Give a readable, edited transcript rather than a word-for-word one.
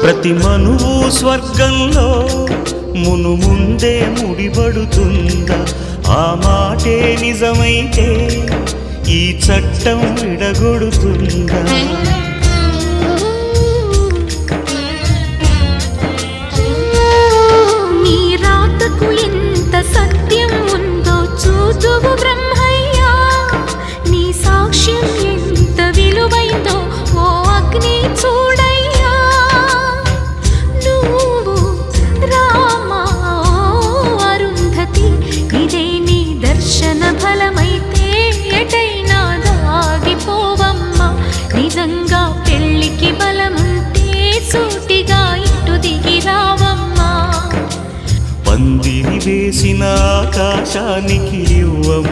ప్రతి మనువు స్వర్గంలో ముందే ముడిపడుతుందా? ఆ మాటే నిజమైతే ఈ చట్టం విడగొడుతుందా? నీ రాతకు ఎంత సత్యం ఉందో చూదువు బ్రహ్మయ్యా, నీ సాక్ష్యం ఎంత విలువైందో ఓ అగ్ని చూడయ్యా. నువ్వు రామా అరుంధతి, ఇదే నీ దర్శన ఫలమైతే ఎటైనా దాగిపోవమ్మా. నిజంగా పెళ్ళికి బలముంటే సూటిగా ఇటు దిగి రావమ్మా. పందిరి వేసిన ఆకాశానికి ఇవ్వమ్మ